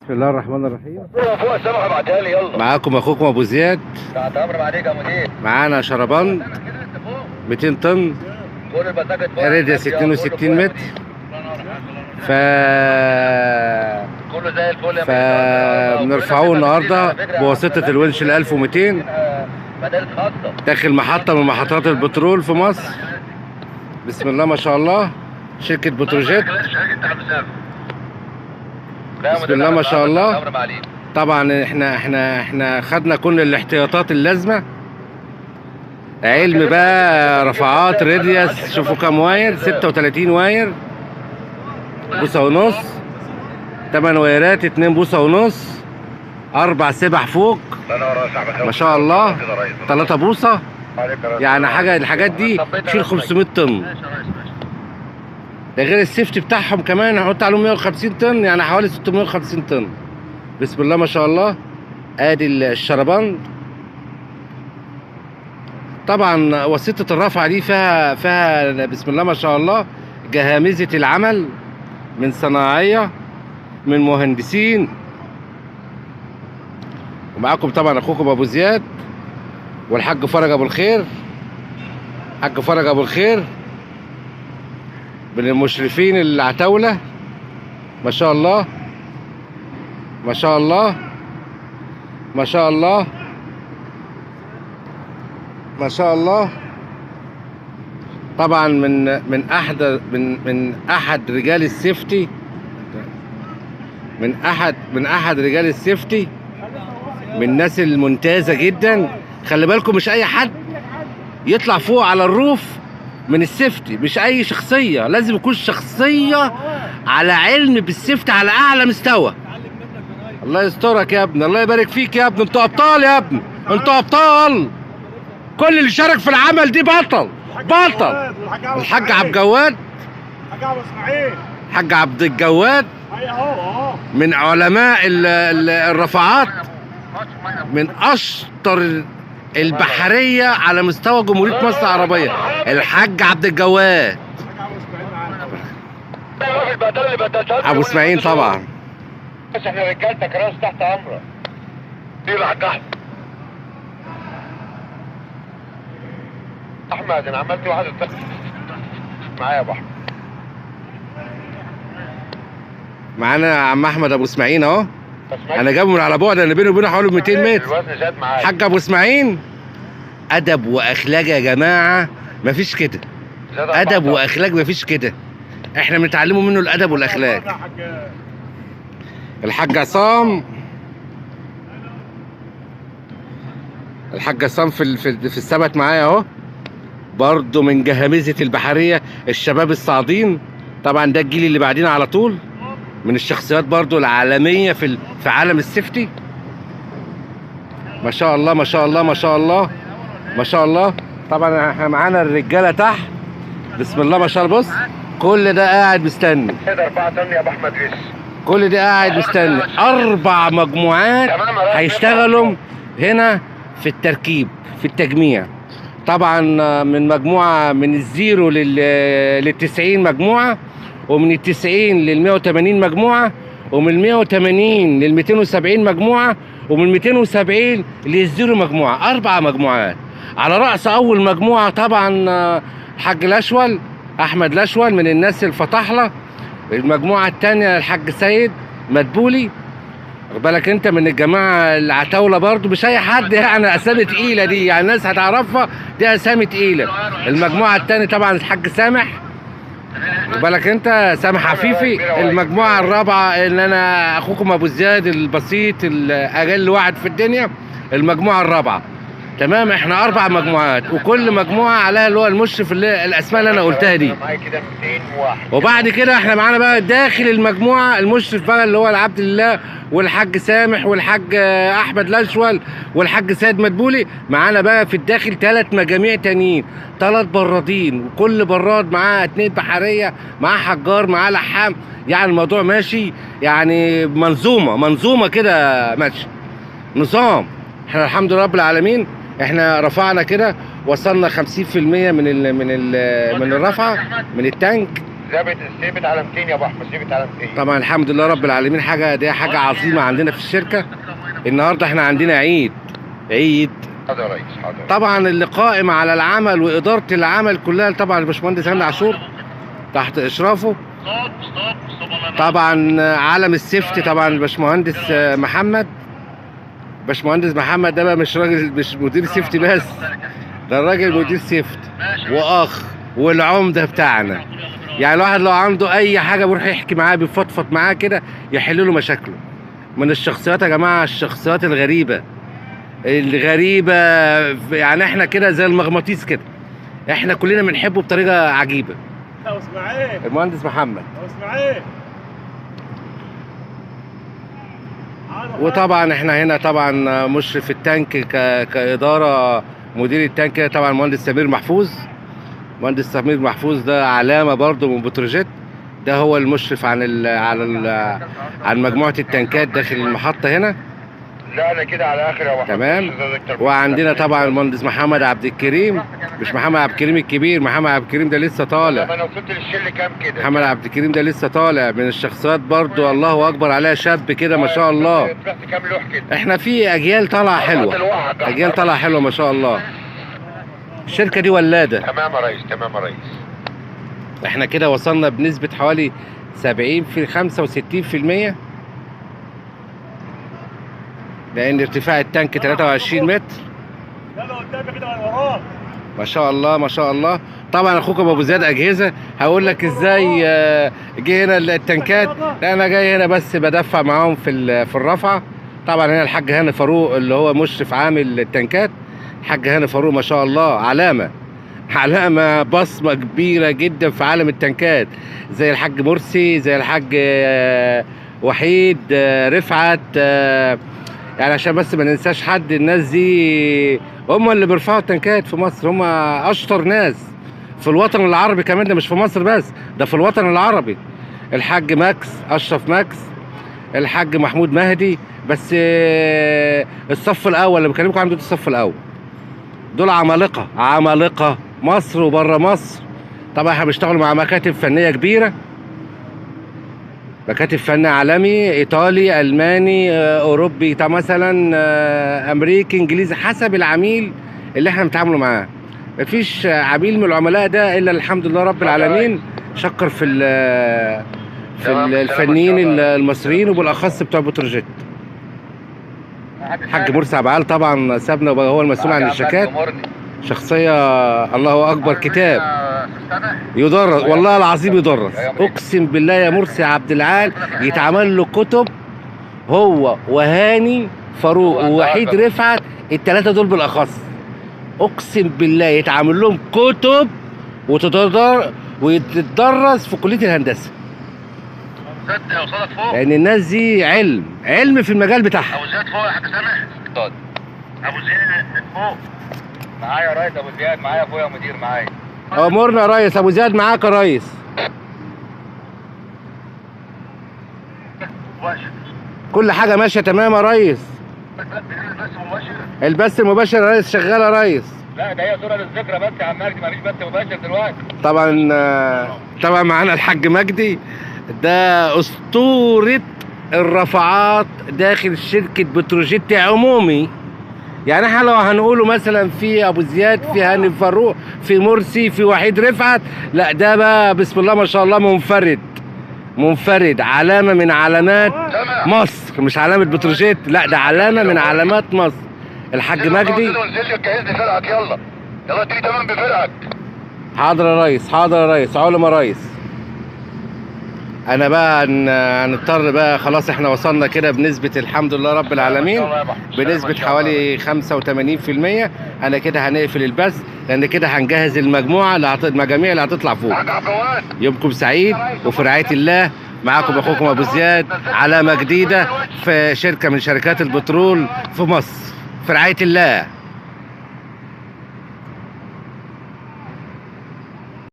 بسم الله الرحمن الرحيم. فوق السماء ابعتها لي يلا. معاكم اخوكم ابو زياد. تحت امر عليك يا مدير. معانا شربان 200 طن كل البتاكت راديوس 62 متر. كله زي الفل يا فبنرفعوه النهارده بواسطه الونش ال 1200 مدارس خاصه داخل محطه من محطات البترول في مصر. بسم الله ما شاء الله. شركه بتروجيت. بسم الله ما شاء الله. طبعا احنا خدنا كل الاحتياطات اللازمه. علم بقى رفعات راديوس. شوفوا كام واير، 36 واير، بوصه ونص، 8 وايرات، 2 بوصه ونص، 4 سبح فوق ما شاء الله، 3 بوصه. يعني حاجه الحاجات دي تشيل 500 طن. ده غير السيفتي بتاعهم كمان هنحط عليهم 150 طن، يعني حوالي 650 طن. بسم الله ما شاء الله. ادي الشربان. طبعا وسيطة الرفعة دي فيها بسم الله ما شاء الله جهامزة العمل من صناعية، من مهندسين. ومعاكم طبعا اخوكم ابو زياد والحاج فرج ابو الخير. حاج فرج ابو الخير من المشرفين العتاولة ما شاء الله ما شاء الله ما شاء الله ما شاء الله. طبعا من احد رجال السيفتي، من احد رجال السيفتي، من الناس الممتازه جدا. خلي بالكم مش اي حد يطلع فوق على الروف من السيفتي، مش اي شخصيه، لازم يكون شخصيه على علم بالسيفتي على اعلى مستوى. الله يسترك يا ابني، الله يبارك فيك يا ابني. انتوا ابطال يا ابني، انتوا ابطال. كل اللي شارك في العمل دي بطل بطل. الحاج عبد الجواد، الحاج عبد الجواد من علماء الرفعات، من اشطر البحريه على مستوى جمهوريه مصر العربيه. الحاج عبد الجواد ابو اسماعيل طبعا. بس احنا رجالتك راس تحت امرك. دي الحاج احمد انا عملت واحد معايا يا ابو احمد. معانا عم احمد ابو اسماعيل اهو. انا جابه من على بعد، انا بيني وبينه حوالي 200 متر. الوزن زاد معايا. حاج ابو اسماعيل ادب واخلاق يا جماعه، مفيش كده. ادب واخلاق مفيش كده. احنا بنتعلموا منه الادب والاخلاق. الحاج عصام، الحاج عصام في السبت معايا اهو، برضه من جهامزه البحريه. الشباب الصاعدين طبعا، ده الجيل اللي بعدين على طول، من الشخصيات برضه العالميه في عالم السيفتي. ما شاء الله ما شاء الله ما شاء الله ما شاء الله. طبعا احنا معانا الرجاله تحت. بسم الله ما شاء الله. بص كل ده قاعد مستني. 4 طن يا ابو احمد لسه. كل ده قاعد مستني. 4 مجموعات هيشتغلوا هنا في التركيب، في التجميع. طبعا من مجموعه من الزيرو لل90 مجموعه، ومن ال90 لل180 مجموعه، ومن 180 لل270 مجموعه، ومن 270 للزيرو مجموعه. 4 مجموعات. على راس اول مجموعه طبعا الحاج الاشول، احمد الاشول، من الناس الفطاحله. المجموعه الثانيه الحاج سيد مدبولي، واخد بالك انت، من الجماعه العتاوله برضو، مش اي حد يعني. اسامي تقيله دي، يعني الناس هتعرفها، دي اسامي تقيله. المجموعه الثانيه طبعا الحاج سامح، واخد بالك انت، سامح عفيفي. المجموعه الرابعه ان انا اخوكم ابو زياد البسيط الاقل واحد في الدنيا. المجموعه الرابعه تمام. احنا 4 مجموعات، وكل مجموعه عليها اللي هو المشرف، اللي الاسماء اللي انا قلتها دي. وبعد كده احنا معانا بقى داخل المجموعه المشرف بقى اللي هو العبد الله، والحاج سامح، والحاج احمد الاشول، والحاج سيد مدبولي. معانا بقى في الداخل 3 مجاميع تانيين، 3 برادين، وكل براد معاه 2 بحريه، معاه حجار، معاه لحام. يعني الموضوع ماشي، يعني منظومه كده ماشي، نظام. احنا الحمد لله رب العالمين، احنا رفعنا كده، وصلنا 50% من الرفعه من التانك. ثابت على 200 يا ابو احمد، ثابت على 200. طبعا الحمد لله رب العالمين، دي حاجه عظيمه عندنا في الشركه. النهارده احنا عندنا عيد. حاضر يا ريس، حاضر. طبعا اللي قائم على العمل واداره العمل كلها طبعا الباشمهندس هاني عاشور تحت اشرافه. طبعا عالم السيفتي طبعا الباشمهندس محمد. باشمهندس محمد ده بقى مش مدير سيفتي بس، ده الراجل مدير سيفتي واخ والعمده بتاعنا. يعني الواحد لو عنده اي حاجه بيروح يحكي معاه، بيفضفض معاه كده يحل له مشاكله. من الشخصيات يا جماعه، الشخصيات الغريبه يعني احنا كده زي المغناطيس كده، احنا كلنا بنحبه بطريقه عجيبه. المهندس محمد. وطبعا احنا هنا طبعا مشرف التانك كاداره، مدير التانك طبعا المهندس سمير محفوظ. مهندس سمير محفوظ ده علامه برضو من بتروجيت، ده هو المشرف عن مجموعه التانكات داخل المحطه هنا. لا انا كده على اخر يا ابو احمد. تمام. وعندنا طبعا المهندس محمد عبد الكريم، مش محمد عبد الكريم الكبير، محمد عبد الكريم ده لسه طالع. انا وصلت للشل كام كده؟ محمد عبد الكريم ده لسه طالع من الشخصيات برضو، الله اكبر عليها، شاب كده ما شاء الله. طلعت كام لوح كده؟ احنا في اجيال طالعه حلوه، اجيال طالعه حلوه ما شاء الله. الشركه دي ولاده. تمام يا ريس، تمام يا ريس. احنا كده وصلنا بنسبه حوالي 65%، لان ارتفاع التانك 23 متر. ما شاء الله ما شاء الله. طبعا اخوك ابو زياد اجهزه، هقول لك ازاي جه هنا التانكات. انا جاي هنا بس بدفع معاهم في الرفعه. طبعا هنا الحاج هاني فاروق اللي هو مشرف عامل التانكات. الحاج هاني فاروق ما شاء الله علامه بصمه كبيره جدا في عالم التانكات، زي الحاج مرسي، زي الحاج وحيد رفعت. يعني عشان بس ما ننساش حد، الناس دي هم اللي بيرفعوا التانكات في مصر، هم اشطر ناس في الوطن العربي كمان، ده مش في مصر بس، ده في الوطن العربي. الحاج ماكس، اشرف ماكس، الحاج محمود مهدي. بس الصف الاول اللي بكلمكم عنده الصف الاول، دول عمالقه مصر وبره مصر. طبعا احنا بنشتغل مع مكاتب فنيه كبيره، مكاتب فن عالمي، ايطالي، الماني، اوروبي، مثلا امريكي، انجليزي، حسب العميل اللي احنا بنتعاملوا معاه. مفيش عميل من العملاء ده الا الحمد لله رب العالمين شكر في الفنيين المصريين وبالاخص بتوع بتروجيت. الحاج مرسي عبعال طبعا سابنا وبقى هو المسؤول عن الشيكات. شخصيه الله اكبر، كتاب يدرس والله العظيم، يدرس اقسم بالله يا مرسي عبد العال. يتعمل له كتب، هو وهاني فاروق ووحيد رفعت، الثلاثه دول بالاخص اقسم بالله يتعمل لهم كتب وتتدرس في كليه الهندسه، لان الناس دي علم في المجال بتاعها. ابو زياد فوق يا حاج سامح. ابو زياد فوق معايا يا ريس. ابو زياد معايا فوق يا مدير، معايا. امورنا يا ريس. ابو زياد معاك يا ريس. كل حاجه ماشيه تمام يا ريس. البث المباشر يا ريس شغال يا ريس. لا ده هي صوره للذكرى بس يا عم مجدي، مفيش بث مباشر دلوقتي. طبعا معانا الحاج مجدي، ده اسطوره الرفعات داخل شركه بتروجيت عمومي. يعني احنا لو هنقوله مثلا في ابو زياد، في هاني فاروق، في مرسي، في وحيد رفعت، لا ده بقى بسم الله ما شاء الله منفرد، علامه من علامات مصر، مش علامه بتروجيت، لا ده علامه من علامات مصر. الحاج مجدي. جهز لي فرقك، يلا تيجي تمام بفرقك. حاضر يا ريس، حاضر يا ريس، علما يا ريس. انا بقى هنضطر بقى خلاص، احنا وصلنا كده بنسبة الحمد لله رب العالمين، بنسبة حوالي 85%. انا كده هنقفل البث، لان كده هنجهز المجموجميع اللي هتطلع فوق. يومكم سعيد وفي رعاية الله. معاكم اخوكم ابو زياد، علامة جديدة في شركة من شركات البترول في مصر، في رعاية الله.